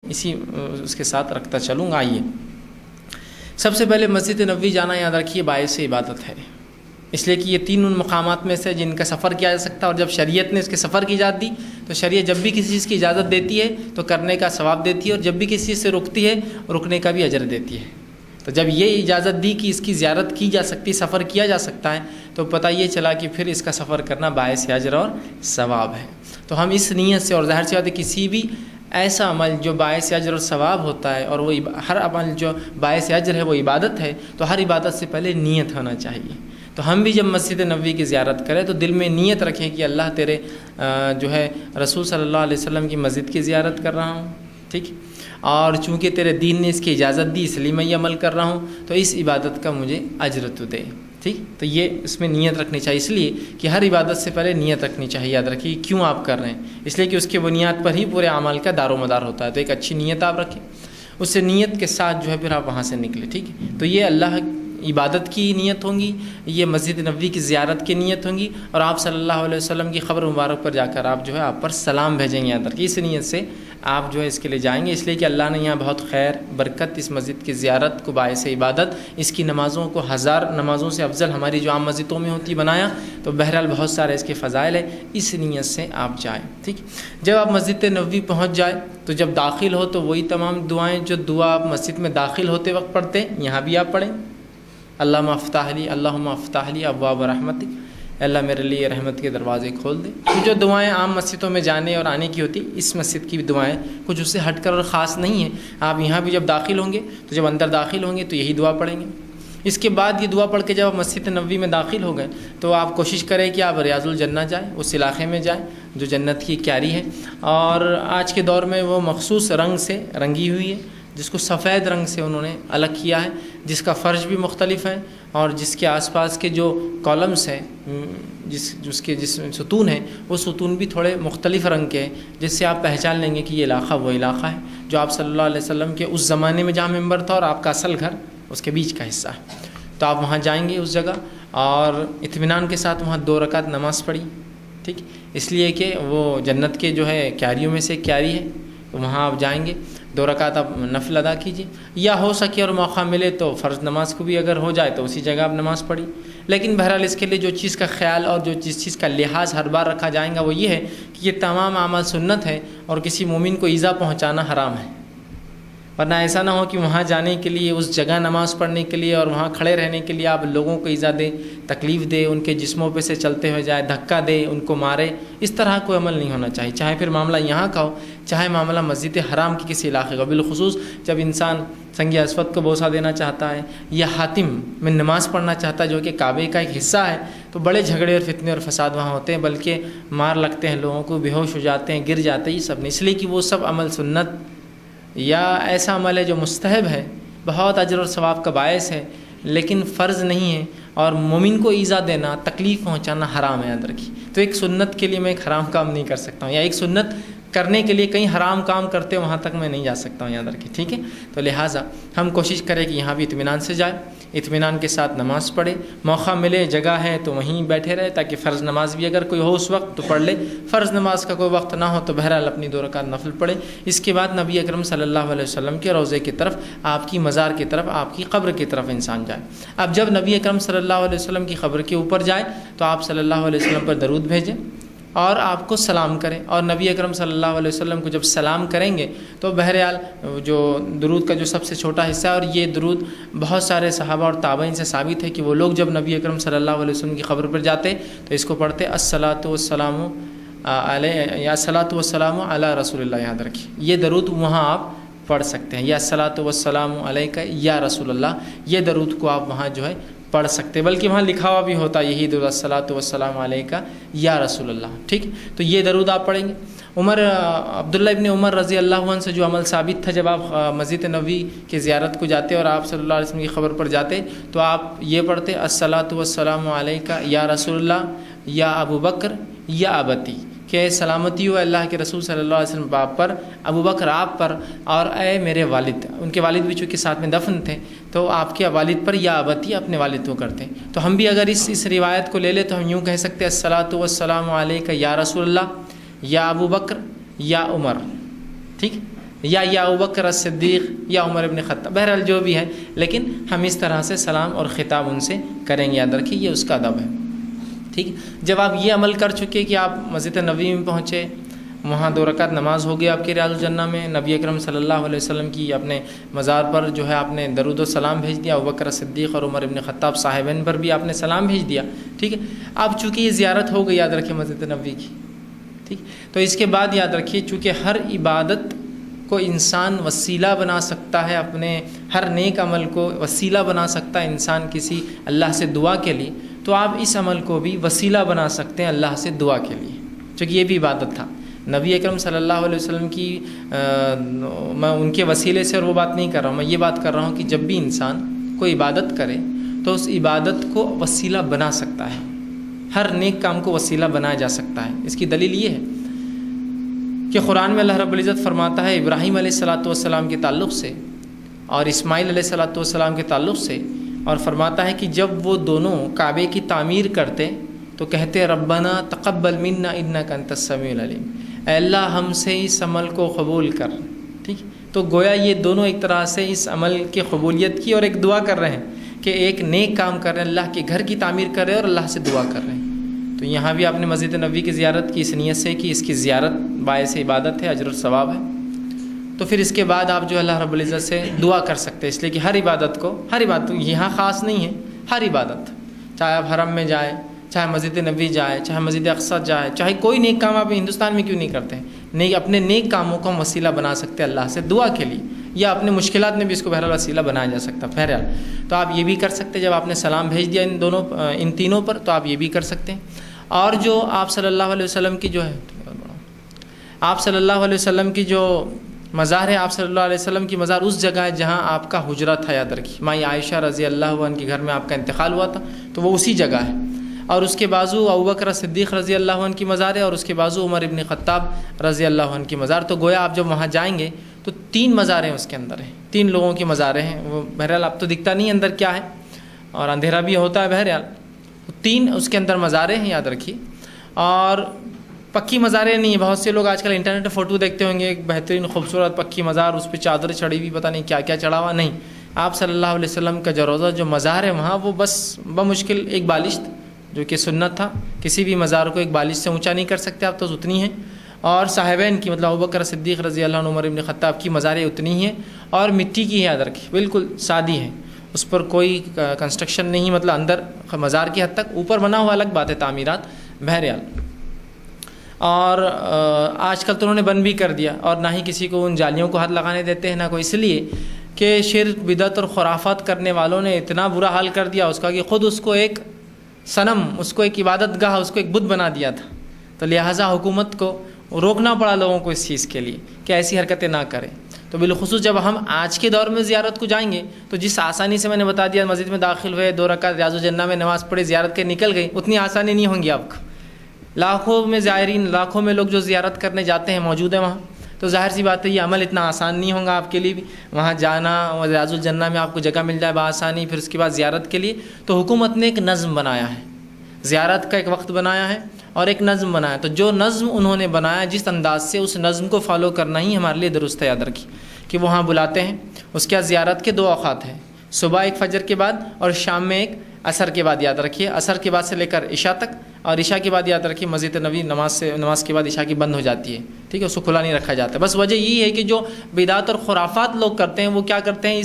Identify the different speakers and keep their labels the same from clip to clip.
Speaker 1: اسی اس کے ساتھ رکھتا چلوں گا۔ آئیے، سب سے پہلے مسجد نبوی جانا یاد رکھیے باعث عبادت ہے، اس لیے کہ یہ تین ان مقامات میں سے جن کا سفر کیا جا سکتا ہے، اور جب شریعت نے اس کے سفر کی اجازت دی تو شریعت جب بھی کسی چیز کی اجازت دیتی ہے تو کرنے کا ثواب دیتی ہے، اور جب بھی کسی چیز سے روکتی ہے رکنے کا بھی اجر دیتی ہے۔ تو جب یہ اجازت دی کہ اس کی زیارت کی جا سکتی، سفر کیا جا سکتا ہے، تو پتہ یہ چلا کہ پھر اس کا سفر کرنا باعث اجر اور ثواب ہے۔ تو ہم اس نیت سے، اور ظاہر سی بات ہے کسی بھی ایسا عمل جو باعث اجر اور ثواب ہوتا ہے، اور وہ ہر عمل جو باعث اجر ہے وہ عبادت ہے، تو ہر عبادت سے پہلے نیت ہونا چاہیے۔ تو ہم بھی جب مسجد نبوی کی زیارت کریں تو دل میں نیت رکھیں کہ اللہ تیرے جو ہے رسول صلی اللہ علیہ وسلم کی مسجد کی زیارت کر رہا ہوں، ٹھیک، اور چونکہ تیرے دین نے اس کی اجازت دی اس لیے میں یہ عمل کر رہا ہوں، تو اس عبادت کا مجھے اجر تو دے، ٹھیک۔ تو یہ اس میں نیت رکھنی چاہیے، اس لیے کہ ہر عبادت سے پہلے نیت رکھنی چاہیے۔ یاد رکھیے کیوں آپ کر رہے ہیں، اس لیے کہ اس کے بنیاد پر ہی پورے اعمال کا دار و مدار ہوتا ہے۔ تو ایک اچھی نیت آپ رکھیں، اس سے نیت کے ساتھ جو ہے پھر آپ وہاں سے نکلیں، ٹھیک ہے۔ تو یہ اللہ عبادت کی نیت ہوں گی، یہ مسجد نبوی کی زیارت کی نیت ہوں گی، اور آپ صلی اللہ علیہ وسلم کی قبر مبارک پر جا کر آپ جو ہے آپ پر سلام بھیجیں گے۔ یاد رکھیے اس نیت سے آپ جو ہے اس کے لیے جائیں گے، اس لیے کہ اللہ نے یہاں بہت خیر برکت اس مسجد کی زیارت کو باعث عبادت، اس کی نمازوں کو ہزار نمازوں سے افضل ہماری جو عام مسجدوں میں ہوتی بنایا، تو بہرحال بہت سارے اس کے فضائل ہیں، اس نیت سے آپ جائیں، ٹھیک۔ جب آپ مسجد نبوی پہنچ جائیں تو جب داخل ہو تو وہی تمام دعائیں جو دعا آپ مسجد میں داخل ہوتے وقت پڑھتے ہیں یہاں بھی آپ پڑھیں۔ اللہم افتح لی، اللہم افتح لی ابواب رحمتک، اللہ میرے لیے رحمت کے دروازے کھول دے۔ تو جو دعائیں عام مسجدوں میں جانے اور آنے کی ہوتی، اس مسجد کی بھی دعائیں کچھ اس سے ہٹ کر اور خاص نہیں ہیں۔ آپ یہاں بھی جب داخل ہوں گے تو جب اندر داخل ہوں گے تو یہی دعا پڑھیں گے۔ اس کے بعد یہ دعا پڑھ کے جب آپ مسجد نبوی میں داخل ہو گئے تو آپ کوشش کریں کہ آپ ریاض الجنہ جائیں، اس علاقے میں جائیں جو جنت کی کیاری ہے، اور آج کے دور میں وہ مخصوص رنگ سے رنگی ہوئی ہے، جس کو سفید رنگ سے انہوں نے الگ کیا ہے، جس کا فرش بھی مختلف ہے، اور جس کے آس پاس کے جو کالمس ہیں، جس ستون ہیں، وہ ستون بھی تھوڑے مختلف رنگ کے ہیں، جس سے آپ پہچان لیں گے کہ یہ علاقہ وہ علاقہ ہے جو آپ صلی اللہ علیہ وسلم کے اس زمانے میں جہاں ممبر تھا اور آپ کا اصل گھر اس کے بیچ کا حصہ ہے۔ تو آپ وہاں جائیں گے اس جگہ، اور اطمینان کے ساتھ وہاں 2 رکعت نماز پڑھی، ٹھیک، اس لیے کہ وہ جنت کے جو ہے کیاریوں میں سے کیاری ہے، تو وہاں آپ جائیں گے 2 رکعت آپ نفل ادا کیجیے، یا ہو سکے اور موقع ملے تو فرض نماز کو بھی اگر ہو جائے تو اسی جگہ آپ نماز پڑھی۔ لیکن بہرحال اس کے لیے جو چیز کا خیال اور جو جس چیز کا لحاظ ہر بار رکھا جائے گا وہ یہ ہے کہ یہ تمام اعمال سنت ہے، اور کسی مومن کو ایذا پہنچانا حرام ہے، ورنہ ایسا نہ ہو کہ وہاں جانے کے لیے، اس جگہ نماز پڑھنے کے لیے اور وہاں کھڑے رہنے کے لیے آپ لوگوں کو ایذا دے، تکلیف دے، ان کے جسموں پہ سے چلتے ہوئے جائے، دھکا دے، ان کو مارے۔ اس طرح کوئی عمل نہیں ہونا چاہیے، چاہے پھر معاملہ یہاں کا ہو، چاہے معاملہ مسجد حرام کی کسی علاقے کا، بالخصوص جب انسان سنگ اسود کو بوسہ دینا چاہتا ہے یا حاتم میں نماز پڑھنا چاہتا ہے جو کہ کعبے کا ایک حصہ ہے، تو بڑے جھگڑے اور فتنے اور فساد وہاں ہوتے ہیں، بلکہ مار لگتے ہیں لوگوں کو، بے ہوش ہو جاتے ہیں، گر جاتے ہیں، یہ سب نہیں، اس لیے کہ وہ سب عمل سنت یا ایسا عمل ہے جو مستحب ہے، بہت اجر اور ثواب کا باعث ہے، لیکن فرض نہیں ہے، اور مومن کو ایذا دینا، تکلیف پہنچانا حرام ہے، یاد رکھیے۔ تو ایک سنت کے لیے میں ایک حرام کام نہیں کر سکتا ہوں، یا ایک سنت کرنے کے لیے کہیں حرام کام کرتے وہاں تک میں نہیں جا سکتا ہوں، یاد رکھیے، ٹھیک ہے۔ تو لہٰذا ہم کوشش کریں کہ یہاں بھی اطمینان سے جائیں، اطمینان کے ساتھ نماز پڑھے، موقع ملے جگہ ہے تو وہیں بیٹھے رہے، تاکہ فرض نماز بھی اگر کوئی ہو اس وقت تو پڑھ لے، فرض نماز کا کوئی وقت نہ ہو تو بہرحال اپنی 2 رکعت نفل پڑھے۔ اس کے بعد نبی اکرم صلی اللہ علیہ وسلم کے روضے کی طرف، آپ کی مزار کی طرف، آپ کی قبر کی طرف انسان جائے۔ اب جب نبی اکرم صلی اللہ علیہ وسلم کی قبر کے اوپر جائے تو آپ صلی اللہ علیہ وسلم پر درود بھیجیں اور آپ کو سلام کریں، اور نبی اکرم صلی اللہ علیہ وسلم کو جب سلام کریں گے تو بہرحال جو درود کا جو سب سے چھوٹا حصہ ہے، اور یہ درود بہت سارے صحابہ اور تابعین سے ثابت ہے کہ وہ لوگ جب نبی اکرم صلی اللہ علیہ وسلم کی قبر پر جاتے تو اس کو پڑھتے الصلاۃ والسلام علیہ، یا الصلاۃ والسلام علی رسول اللہ، یاد رکھیے یہ درود وہاں آپ پڑھ سکتے ہیں، یا الصلاۃ والسلام علیک یا رسول اللہ، یہ درود کو آپ وہاں جو ہے پڑھ سکتے، بلکہ وہاں لکھا ہوا بھی ہوتا یہی درود الصلاۃ والسلام علیک یا رسول اللہ، ٹھیک۔ تو یہ درود آپ پڑھیں گے۔ عبداللہ ابن عمر رضی اللہ عنہ سے جو عمل ثابت تھا، جب آپ مسجد نبوی کی زیارت کو جاتے اور آپ صلی اللہ علیہ وسلم کی خبر پر جاتے تو آپ یہ پڑھتے الصلاۃ والسلام علیک یا رسول اللہ یا ابو بکر یا ابتی، کہ سلامتی ہو اللہ کے رسول صلی اللہ علیہ وسلم باپ پر، ابو بکر آپ پر، اور اے میرے والد، ان کے والد بھی چونکہ ساتھ میں دفن تھے تو آپ کے والد پر، یا ابتی اپنے والد کو کرتے ہیں۔ تو ہم بھی اگر اس روایت کو لے لیں تو ہم یوں کہہ سکتے ہیں الصلاۃ والسلام علیک یا رسول اللہ یا ابو بکر یا عمر، ٹھیک۔ یا ابوبکر صدیق یا عمر ابن خطاب، بہرحال جو بھی ہے، لیکن ہم اس طرح سے سلام اور خطاب ان سے کریں گے، یاد رکھیے یہ اس کا ادب ہے، ٹھیک ہے۔ جب آپ یہ عمل کر چکے کہ آپ مسجد نبوی میں پہنچے، وہاں 2 رکعت نماز ہو گئی آپ کے ریاض الجنہ میں، نبی اکرم صلی اللہ علیہ وسلم کی اپنے مزار پر جو ہے آپ نے درود و سلام بھیج دیا، ابوبکر صدیق اور عمر ابن خطاب صاحبین پر بھی آپ نے سلام بھیج دیا، ٹھیک ہے۔ اب چونکہ یہ زیارت ہو گئی، یاد رکھیے، مسجد نبوی کی، ٹھیک، تو اس کے بعد یاد رکھیے چونکہ ہر عبادت کو انسان وسیلہ بنا سکتا ہے، اپنے ہر نیک عمل کو وسیلہ بنا سکتا ہے انسان کسی اللہ سے دعا کے لیے، تو آپ اس عمل کو بھی وسیلہ بنا سکتے ہیں اللہ سے دعا کے لیے، چونکہ یہ بھی عبادت تھا۔ نبی اکرم صلی اللہ علیہ وسلم کی میں ان کے وسیلے سے اور وہ بات نہیں کر رہا ہوں، میں یہ بات کر رہا ہوں کہ جب بھی انسان کوئی عبادت کرے تو اس عبادت کو وسیلہ بنا سکتا ہے، ہر نیک کام کو وسیلہ بنایا جا سکتا ہے۔ اس کی دلیل یہ ہے کہ قرآن میں اللہ رب العزت فرماتا ہے ابراہیم علیہ الصلاۃ والسلام کے تعلق سے اور اسماعیل علیہ الصلاۃ والسلام کے تعلق سے، اور فرماتا ہے کہ جب وہ دونوں کعبے کی تعمیر کرتے تو کہتے ربنا تقبل منا انک انت السمیع العلیم، اے اللہ ہم سے اس عمل کو قبول کر، ٹھیک، تو گویا یہ دونوں ایک طرح سے اس عمل کی قبولیت کی اور ایک دعا کر رہے ہیں کہ ایک نیک کام کر رہے ہیں، اللہ کے گھر کی تعمیر کر رہے ہیں اور اللہ سے دعا کر رہے ہیں۔ تو یہاں بھی آپ نے مسجد نبوی کی زیارت کی اس نیت سے کہ اس کی زیارت باعث عبادت ہے، اجر و ثواب ہے، تو پھر اس کے بعد آپ جو اللہ رب العزت سے دعا کر سکتے ہیں، اس لیے کہ ہر عبادت یہاں خاص نہیں ہے، ہر عبادت، چاہے آپ حرم میں جائیں، چاہے مسجد نبوی جائے، چاہے مسجد اقصی جائے، چاہے کوئی نیک کام آپ ہندوستان میں کیوں نہیں کرتے ہیں، اپنے نیک کاموں کو ہم وسیلہ بنا سکتے ہیں اللہ سے دعا کے لیے، یا اپنے مشکلات میں بھی اس کو بہرحال وسیلہ بنایا جا سکتا ہے۔ بہرحال تو آپ یہ بھی کر سکتے ہیں، جب آپ نے سلام بھیج دیا ان تینوں پر تو آپ یہ بھی کر سکتے ہیں۔ اور جو آپ صلی اللہ علیہ وسلم کی جو ہے آپ صلی اللہ علیہ وسلم کی جو مزار ہے، آپ صلی اللہ علیہ وسلم کی مزار اس جگہ ہے جہاں آپ کا حجرہ تھا، یاد رکھیے، مائی عائشہ رضی اللہ عنہ کے گھر میں آپ کا انتقال ہوا تھا، تو وہ اسی جگہ ہے، اور اس کے بازو ابوبکر صدیق رضی اللہ عنہ کی مزار ہے، اور اس کے بازو عمر ابن خطاب رضی اللہ عنہ کی مزار، تو گویا آپ جب وہاں جائیں گے تو 3 مزاریں اس کے اندر ہیں، 3 لوگوں کی مزاریں ہیں، وہ بہرحال اب تو دکھتا نہیں اندر کیا ہے اور اندھیرا بھی ہوتا ہے، بہرحال 3 اس کے اندر مزاریں ہیں، یاد رکھیے، اور پکی مزاریں نہیں ہیں۔ بہت سے لوگ آج کل انٹرنیٹ پہ فوٹو دیکھتے ہوں گے، ایک بہترین خوبصورت پکی مزار، اس پہ چادر چڑھی ہوئی، پتہ نہیں کیا کیا چڑھا ہوا، نہیں، آپ صلی اللہ علیہ وسلم کا جو روضہ جو مزار ہے وہاں، وہ بس بمشکل ایک بالشت، جو کہ سنت تھا، کسی بھی مزار کو ایک بالش سے اونچا نہیں کر سکتے آپ، تو اتنی ہے، اور صاحبین کی مطلب ابوبکر صدیق رضی اللہ عنہ، عمر ابن خطاب کی مزاریں اتنی ہی ہیں، اور مٹی کی ہے، یاد رکھیے، بالکل سادی ہے، اس پر کوئی کنسٹرکشن نہیں، مطلب اندر مزار کی حد تک، اوپر بنا ہوا الگ بات ہے تعمیرات، بہرحال۔ اور آج کل تو انہوں نے بند بھی کر دیا، اور نہ ہی کسی کو ان جالیوں کو ہاتھ لگانے دیتے ہیں، نہ کوئی، اس لیے کہ شرک بدعت اور خرافات کرنے والوں نے اتنا برا حال کر دیا اس کا کہ خود اس کو ایک صنم، اس کو ایک عبادت گاہ، اس کو ایک بت بنا دیا تھا، تو لہٰذا حکومت کو روکنا پڑا لوگوں کو اس چیز کے لیے کہ ایسی حرکتیں نہ کریں۔ تو بالخصوص جب ہم آج کے دور میں زیارت کو جائیں گے تو جس آسانی سے میں نے بتا دیا، مسجد میں داخل ہوئے، 2 رکعت ریاض الجنہ میں نماز پڑھی، زیارت کے نکل گئی، اتنی آسانی نہیں ہوں گی آپ کو۔ لاکھوں میں زائرین، لاکھوں میں لوگ جو زیارت کرنے جاتے ہیں موجود ہیں وہاں، تو ظاہر سی بات ہے یہ عمل اتنا آسان نہیں ہوگا آپ کے لیے بھی، وہاں جانا اور ریاض الجنہ میں آپ کو جگہ مل جائے بآسانی، پھر اس کے بعد زیارت کے لیے۔ تو حکومت نے ایک نظم بنایا ہے، زیارت کا ایک وقت بنایا ہے اور ایک نظم بنایا، تو جو نظم انہوں نے بنایا جس انداز سے، اس نظم کو فالو کرنا ہی ہمارے لیے درست ہے، یاد رکھیے کہ وہاں بلاتے ہیں، اس کے بعد زیارت کے 2 اوقات ہیں، صبح ایک فجر کے بعد اور شام میں ایک عصر کے بعد، یاد رکھیے، عصر کے بعد سے لے کر عشاء تک، اور عشاء کے بعد یاد رکھیے مسجد نبوی نماز کے بعد عشاء کی بند ہو جاتی ہے، ٹھیک ہے، اس کو کھلا نہیں رکھا جاتا۔ بس وجہ یہی ہے کہ جو بدعات اور خرافات لوگ کرتے ہیں وہ کیا کرتے ہیں،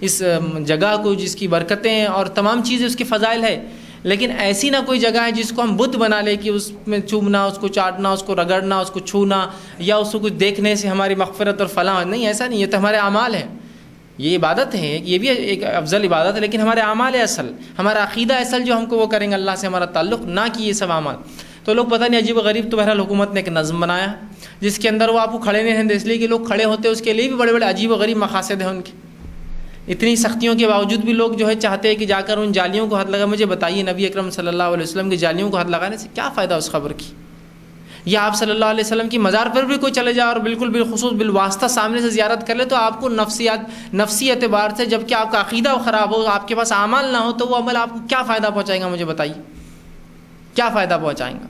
Speaker 1: اس جگہ کو، جس کی برکتیں اور تمام چیزیں اس کے فضائل ہے، لیکن ایسی نہ کوئی جگہ ہے جس کو ہم بت بنا لیں کہ اس میں چومنا، اس کو چاٹنا، اس کو رگڑنا، اس کو چھونا، یا اس کو کچھ دیکھنے سے ہماری مغفرت اور فلاح، نہیں، ایسا نہیں، یہ تو ہمارے اعمال ہیں، یہ عبادت ہے، یہ بھی ایک افضل عبادت ہے، لیکن ہمارے اعمال ہے اصل، ہمارا عقیدہ اصل جو ہم کو وہ کریں گے اللہ سے ہمارا تعلق، نہ کہ یہ سب اعمال۔ تو لوگ پتہ نہیں عجیب و غریب، تو بہرحال حکومت نے ایک نظم بنایا جس کے اندر وہ آپ کو کھڑے نہیں رہتے، اس لیے کہ لوگ کھڑے ہوتے ہیں، اس کے لیے بھی بڑے بڑے عجیب و غریب مقاصد ہیں ان کے، اتنی سختیوں کے باوجود بھی لوگ جو ہے چاہتے ہیں کہ جا کر ان جالیوں کو ہاتھ لگا۔ مجھے بتائیے نبی اکرم صلی اللہ علیہ وسلم کی جالیوں کو ہاتھ لگانے سے کیا فائدہ اس خبر کی؟ یا آپ صلی اللہ علیہ وسلم کی مزار پر بھی کوئی چلے جائے اور بالکل بالخصوص بالواسطہ سامنے سے زیارت کر لے، تو آپ کو نفسی اعتبار سے، جب کہ آپ کا عقیدہ خراب ہو، آپ کے پاس اعمال نہ ہو، تو وہ عمل آپ کو کیا فائدہ پہنچائے گا؟ مجھے بتائیے کیا فائدہ پہنچائیں گا؟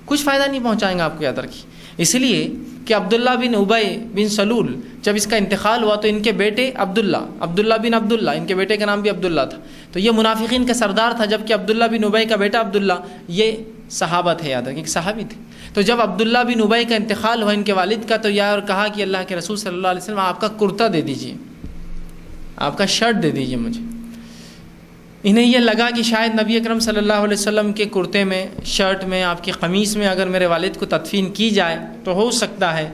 Speaker 1: کچھ فائدہ نہیں پہنچائیں گا آپ کو، یاد رکھیے۔ اس لیے کہ عبداللہ بن ابی بن سلول جب اس کا انتقال ہوا تو ان کے بیٹے عبداللہ بن عبداللہ، ان کے بیٹے کا نام بھی عبداللہ تھا، تو یہ منافقین کا سردار تھا، جبکہ عبداللہ بن ابی کا بیٹا عبداللہ یہ صحابہ تھے، یاد رکھیں کہ صحابی تھے۔ تو جب عبداللہ بن ابی کا انتقال ہوا ان کے والد کا، تو یہ اور کہا کہ اللہ کے رسول صلی اللہ علیہ وسلم آپ کا کرتا دے دیجیے، آپ کا شرٹ دے دیجیے مجھے۔ انہیں یہ لگا کہ شاید نبی اکرم صلی اللہ علیہ وسلم کے کرتے میں، شرٹ میں، آپ کی قمیص میں اگر میرے والد کو تدفین کی جائے تو ہو سکتا ہے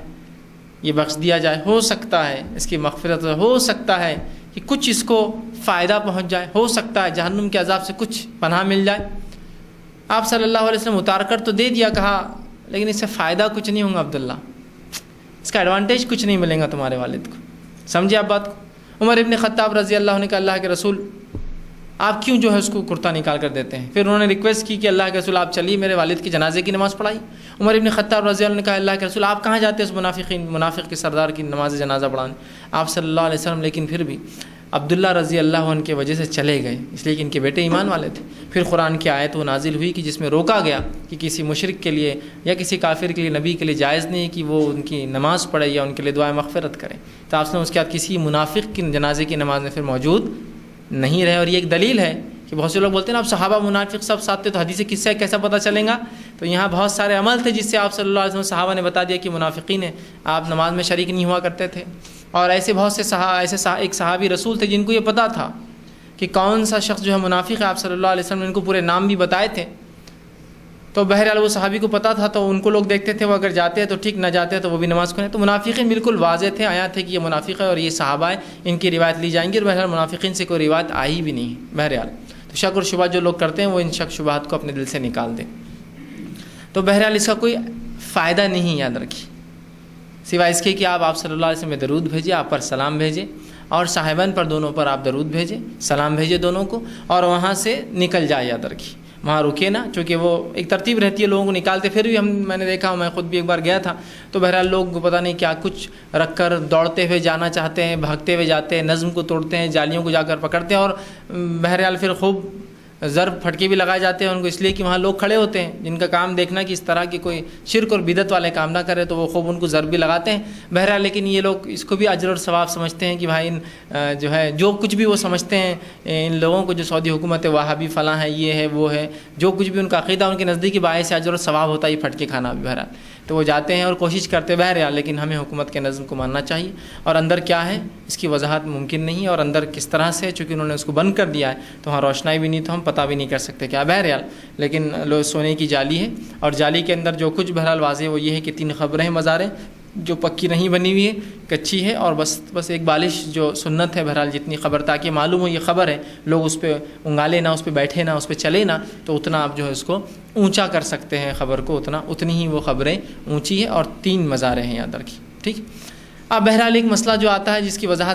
Speaker 1: یہ بخش دیا جائے، ہو سکتا ہے اس کی مغفرت، ہو سکتا ہے کہ کچھ اس کو فائدہ پہنچ جائے، ہو سکتا ہے جہنم کے عذاب سے کچھ پناہ مل جائے۔ آپ صلی اللہ علیہ وسلم اتار کر تو دے دیا، کہا لیکن اس سے فائدہ کچھ نہیں ہوگا عبداللہ، اس کا ایڈوانٹیج کچھ نہیں ملے گا تمہارے والد کو۔ سمجھے آپ بات کو؟ عمر ابن خطاب رضی اللہ عنہ نے کہا اللہ کے رسول آپ کیوں جو ہے اس کو کرتا نکال کر دیتے ہیں؟ پھر انہوں نے ریکویسٹ کی کہ اللہ کے رسول آپ چلیے میرے والد کی جنازے کی نماز پڑھائی۔ عمر ابن خطاب رضی اللہ عنہ نے کہا اللہ کے رسول آپ کہاں جاتے ہیں اس منافق کے سردار کی نماز جنازہ پڑھانے؟ آپ صلی اللہ علیہ وسلم لیکن پھر بھی عبداللہ رضی اللہ عنہ کی وجہ سے چلے گئے، اس لیے کہ ان کے بیٹے ایمان والے تھے۔ پھر قرآن کی آیت وہ نازل ہوئی کہ جس میں روکا گیا کہ کسی مشرک کے لیے یا کسی کافر کے لیے، نبی کے لیے جائز نہیں کہ وہ ان کی نماز پڑھے یا ان کے لیے دعائے مغفرت کرے۔ تو آپ نے اس کے بعد کسی منافق کی جنازے کی نماز میں پھر موجود نہیں رہے، اور یہ ایک دلیل ہے کہ بہت سے لوگ بولتے ہیں نا اب صحابہ منافق سب ساتھ تھے تو حدیث قصہ کیسا پتہ چلے گا؟ تو یہاں بہت سارے عمل تھے جس سے آپ صلی اللہ علیہ وسلم صحابہ نے بتا دیا کہ منافقین ہیں، آپ نماز میں شریک نہیں ہوا کرتے تھے۔ اور ایسے بہت سے ایک صحابی رسول تھے جن کو یہ پتہ تھا کہ کون سا شخص جو ہے منافق ہے، آپ صلی اللہ علیہ وسلم نے ان کو پورے نام بھی بتائے تھے۔ تو بہرحال وہ صحابی کو پتہ تھا، تو ان کو لوگ دیکھتے تھے، وہ اگر جاتے ہیں تو ٹھیک، نہ جاتے ہیں تو وہ بھی نماز کو نہیں۔ تو منافقین بالکل واضح تھے، آیا تھے کہ یہ منافق ہے اور یہ صحابہ ہیں، ان کی روایت لی جائیں گی، اور بہرحال منافقین سے کوئی روایت آئی بھی نہیں ہے۔ بہرحال تو شک اور شبہات جو لوگ کرتے ہیں وہ ان شک شبہات کو اپنے دل سے نکال دیں۔ تو بہرحال اس کا کوئی فائدہ نہیں، یاد رکھیے، سوائے اس کے کہ آپ صلی اللہ علیہ وسلم میں درود بھیجیں، آپ پر سلام بھیجیں، اور صاحبان پر دونوں پر آپ درود بھیجیں، سلام بھیجیں دونوں کو، اور وہاں سے نکل جائے، یاد رکھیے وہاں رکے نا، چونکہ وہ ایک ترتیب رہتی ہے لوگوں کو نکالتے۔ پھر بھی میں نے دیکھا، میں خود بھی ایک بار گیا تھا، تو بہرحال لوگ پتہ نہیں کیا کچھ رکھ کر دوڑتے ہوئے جانا چاہتے ہیں، بھاگتے ہوئے جاتے ہیں، نظم کو توڑتے ہیں، جالیوں کو جا کر پکڑتے ہیں، اور بہرحال پھر خوب ضرب پھٹکے بھی لگائے جاتے ہیں ان کو، اس لیے کہ وہاں لوگ کھڑے ہوتے ہیں جن کا کام دیکھنا کہ اس طرح کی کوئی شرک اور بدعت والے کام نہ کرے، تو وہ خوب ان کو ضرب بھی لگاتے ہیں۔ بہرحال لیکن یہ لوگ اس کو بھی اجر اور ثواب سمجھتے ہیں کہ بھائی جو ہے جو کچھ بھی وہ سمجھتے ہیں ان لوگوں کو جو سعودی حکومت ہے وہابی فلاں ہے، یہ ہے وہ ہے، جو کچھ بھی ان کا عقیدہ ان کے نزدیک باعث اجر اور ثواب ہوتا ہے یہ پھٹکے کھانا بھی۔ بہرحال تو وہ جاتے ہیں اور کوشش کرتے ہیں بہرحال، لیکن ہمیں حکومت کے نظم کو ماننا چاہیے، اور اندر کیا ہے اس کی وضاحت ممکن نہیں، اور اندر کس طرح سے، چونکہ انہوں نے اس کو بند کر دیا ہے تو وہاں روشنائی بھی نہیں، تو ہم پتہ بھی نہیں کر سکتے کیا۔ بہرحال لیکن سونے کی جالی ہے، اور جالی کے اندر جو کچھ بہرحال واضح وہ یہ ہے کہ 3 قبریں مزاریں جو پکی نہیں بنی ہوئی ہے، کچی ہے، اور بس ایک بالش جو سنت ہے بہرحال جتنی قبر، تاکہ معلوم ہو یہ قبر ہے، لوگ اس پہ انگالے نہ، اس پہ بیٹھے نہ، اس پہ چلے نہ، تو اتنا آپ جو ہے اس کو اونچا کر سکتے ہیں قبر کو، اتنی ہی وہ قبریں اونچی ہے، اور 3 مزاریں ہیں، یاد رکھیے، ٹھیک۔ اب بہرحال ایک مسئلہ جو آتا ہے جس کی وضاحت